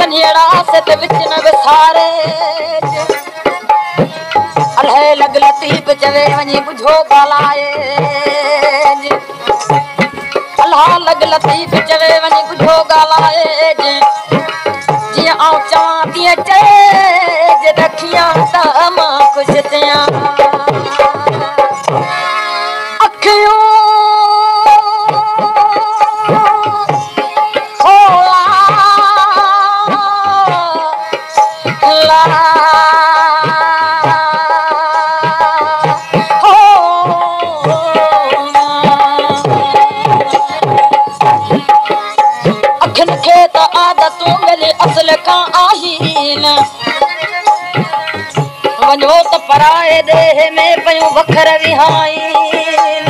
सनेड़ा से विच न विसारे अल्हे लग लतीफ चवे वञी बुझो ॻाल्हाए अल्लाह लग लतीफ चवे वञी बुझो ॻाल्हाए जीअं आऊं चवां तीअं चए जे रखियां त मां ख़ुशि थियां अखियूं वञो त पराए देह में पयूं वखर विहाइन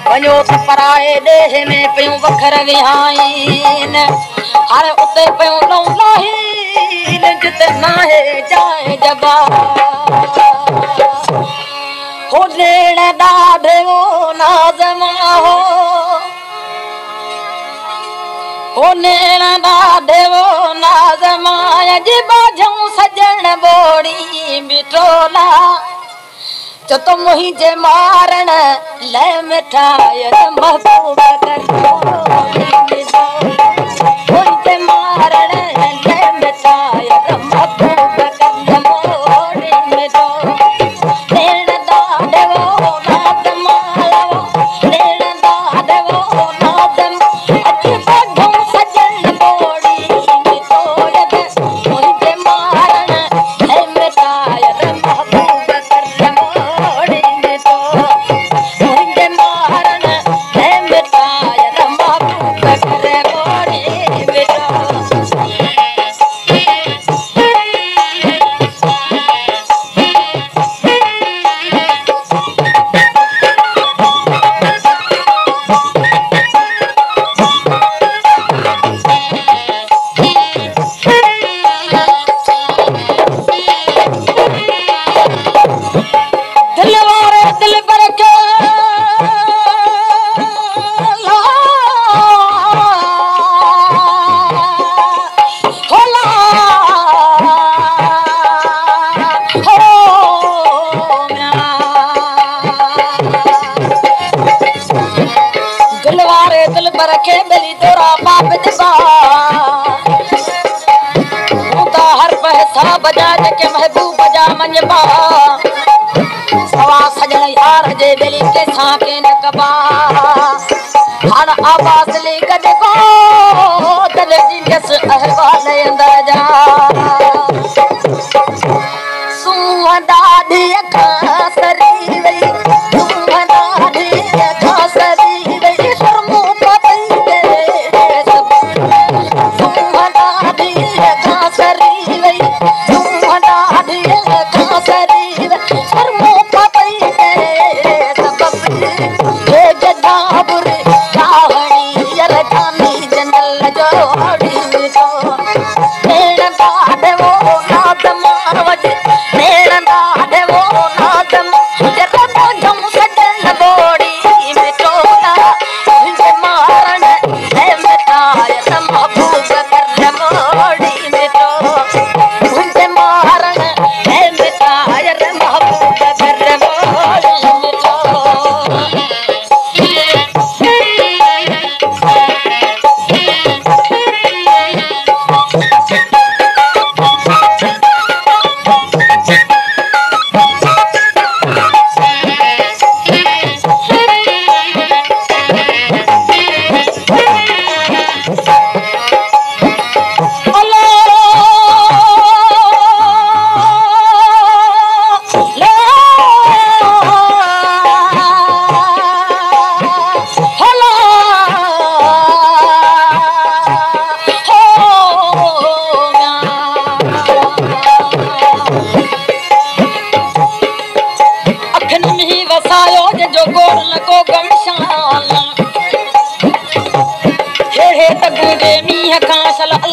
वञो त पराए देह में पयूं वखर विहाइन हाणे उते पयूं लहूं लाहीन जिते नाहे जाए जबा हो ॾेण ॾाढे वो नाज़मा हो नेण ॾाढे वो नाज़मा जी बाझूं सजण बोड़ी बिटोला चो तो मुंहिंजे मारण लाइ मिठाई महबूब मुंहिंजे मारण लाइ मिठाई महबूब नेण ॾाढे वो नाज़मा नेण ॾाढे वो नाज़मा अॼु बाझूं सजण बोड़ी मुंहिंजे मारण लाइ मिठाई महबूब मुंहिंजे मारण लाइ मिठाई महबूब करे बोड़ी बजा के महबूब बजा मंजबा सवा सजन यार जे दिल के साके न कबा हर आवाज ले गड को दिल दी जस अहवाल अंदर जा सुवंदा दी अखा सरी वई सुवंदा दी अखा सरी वई शर्मो पई दे सब सुवंदा दी अखा सरी वई जनल जो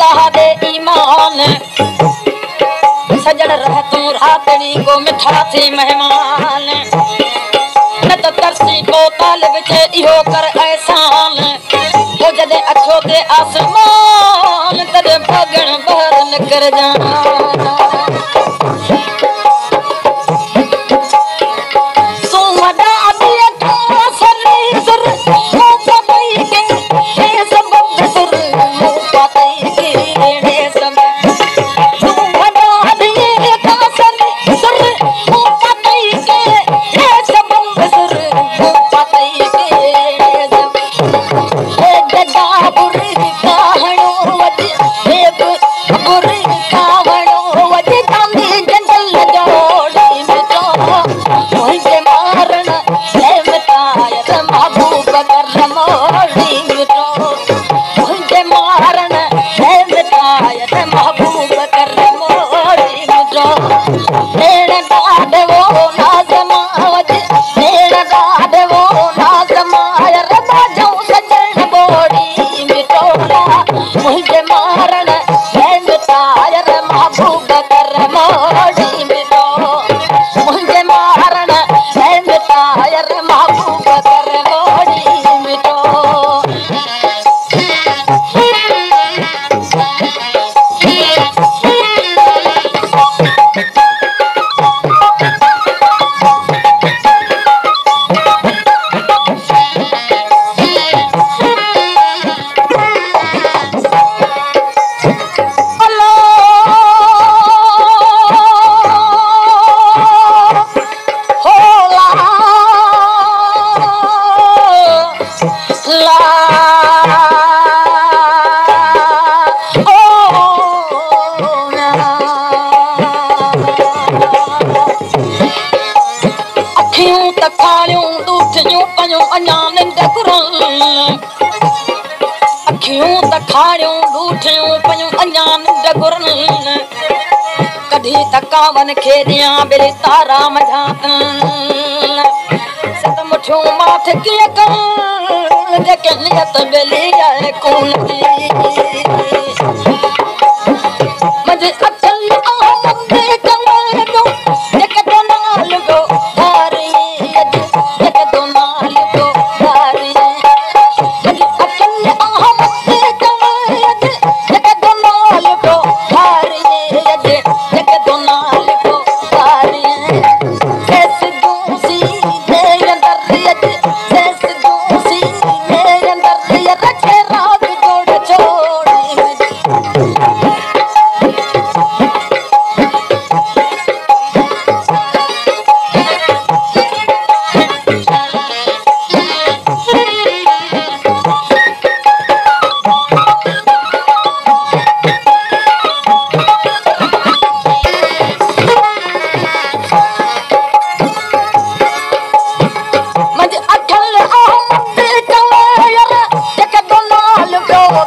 अल्लाह दे ईमान सजण रह तू रातड़ी को मिठा थी मेहमान न त तरसी को तालिब चे इहो कर एहसान हो जदे अखो ते आसमान तदे भगण बहर न कर जाना कधी तकावन खेदिया बिल तारा मझातन सत मुठियों माथ किया कर जेके नियत बेली जाए कौन दी मजे अचल आमदे कमर दो जेके तो नाल गो धारी जेके तो नाल गो धारी मजे अचल आमदे कमर जेके तो नाल गो धारी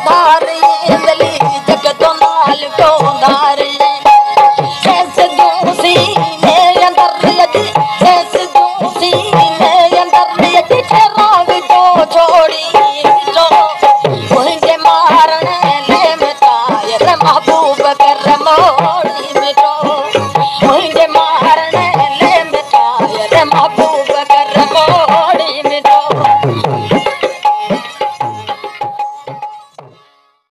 धार